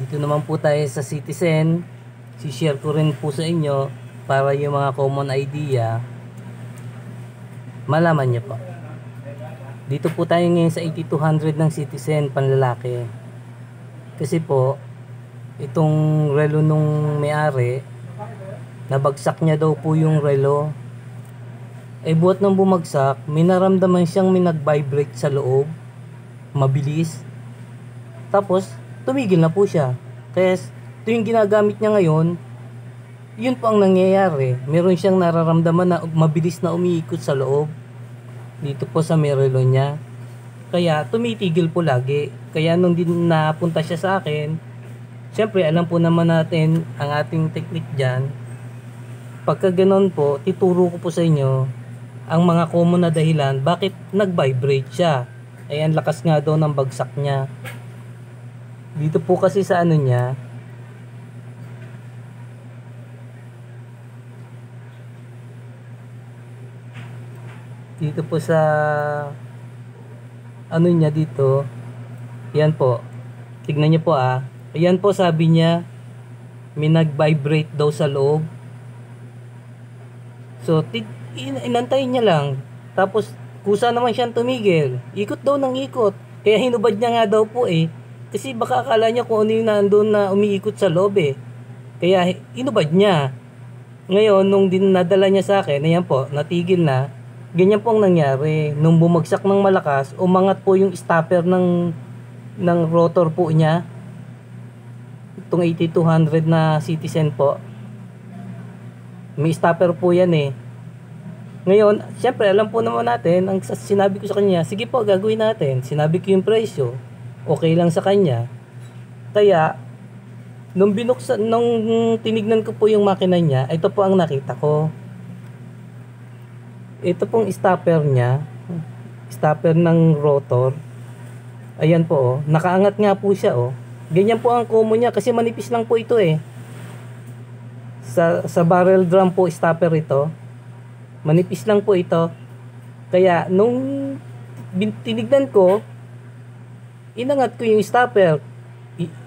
Dito naman po tayo sa Citizen. Si-share ko rin po sa inyo para yung mga common idea malaman nyo po. Dito po tayo ngayon sa 8200 ng Citizen panlalaki. Kasi po itong relo nung may-ari, nabagsak niya daw po yung relo. Buhat nang bumagsak, may naramdaman siyang may nag-vibrate sa loob, mabilis. Tapos tumigil na po siya. Kaya ito yung ginagamit niya ngayon. Yun po ang nangyayari. Meron siyang nararamdaman na mabilis na umiikot sa loob dito po sa may relo niya. Kaya tumitigil po lagi. Kaya nung din napunta siya sa akin, syempre alam po naman natin ang ating technique dyan. Pagka ganon po, tituro ko po sa inyo ang mga common na dahilan bakit nag-vibrate siya. Ang lakas nga daw ng bagsak niya. Dito po kasi sa ano niya, dito po sa ano niya dito, yan po, tignan niyo po ayan po, sabi niya may nag-vibrate daw sa loob. So inantayin niya lang, tapos kusa naman siyang tumigil, ikot daw ng ikot. Kaya hinubad niya nga daw po kasi baka akala niya kung ano yung nandun na umiikot sa loob kaya hinubad niya. Ngayon nung dinadala niya sa akin, ayan po, natigil na. Ganyan po ang nangyari. Nung bumagsak ng malakas, umangat po yung stopper ng rotor po niya. Itong 8200 na Citizen po. May stopper po yan Ngayon, syempre alam po naman natin, ang sinabi ko sa kanya, sige po, gagawin natin. Sinabi ko yung presyo, okay lang sa kanya. Kaya, nung tinignan ko po yung makina niya, ito po ang nakita ko. Ito pong stopper niya, stopper ng rotor. Ayan po nakaangat nga po siya Ganyan po ang common niya kasi manipis lang po ito Sa barrel drum po stopper ito. Manipis lang po ito. Kaya nung tinignan ko, inangat ko yung stopper,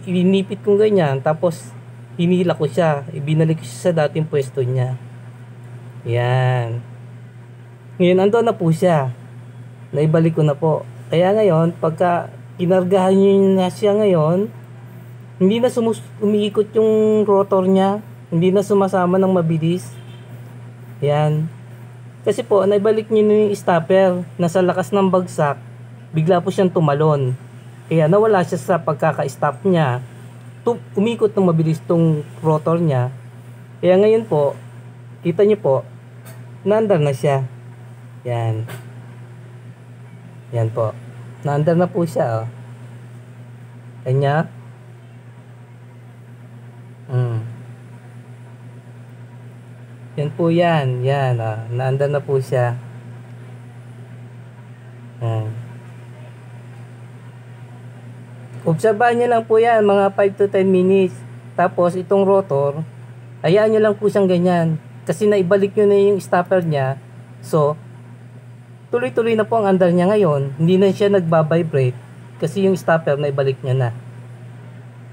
inipit ko ganyan, tapos hinila ko siya, ibinalik ko siya sa dating pwesto niya. Yan. Ngayon, andun na po siya. Naibalik ko na po. Kaya ngayon, pagka kinargahan nyo na siya ngayon, hindi na umiikot yung rotor niya. Hindi na sumasama ng mabilis. Yan. Kasi po, naibalik nyo na yung stopper. Nasa lakas ng bagsak, bigla po siyang tumalon. Kaya nawala siya sa pagkaka-stop niya. Umikot ng mabilis tong rotor niya. Kaya ngayon po, kita nyo po, naandar na siya. Yan. Yan po. Naandar na po siya Kanya. Yan po yan. Yan naandar na po siya. Obserbahan nyo lang po yan mga 5 to 10 minutes. Tapos itong rotor, hayaan nyo lang po siyang ganyan. Kasi naibalik nyo na yung stopper niya. So tuloy-tuloy na po ang andar niya ngayon. Hindi na siya nagbabibrate kasi yung stopper na ibalik niya na.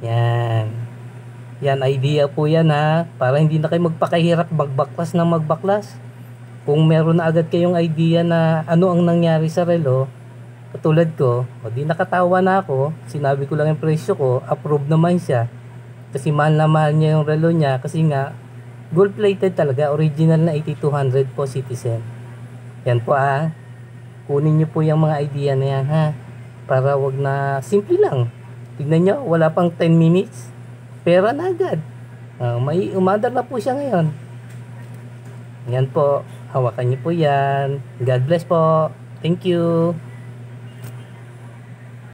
Yan. Yan, idea po yan para hindi na kayo magpakahirap magbaklas ng magbaklas. Kung meron na agad kayong idea na ano ang nangyari sa relo, katulad ko, di nakatawa na ako. Sinabi ko lang yung presyo ko, approve naman siya. Kasi mahal na mahal niya yung relo niya kasi nga gold plated talaga, original na 8200 po Citizen. Yan po kunin nyo po yung mga idea na yan para wag na simple lang. Tignan nyo, wala pang 10 minutes, pera na agad. May umandar na po siya ngayon. Yan po, hawakan nyo po yan. God bless po. Thank you.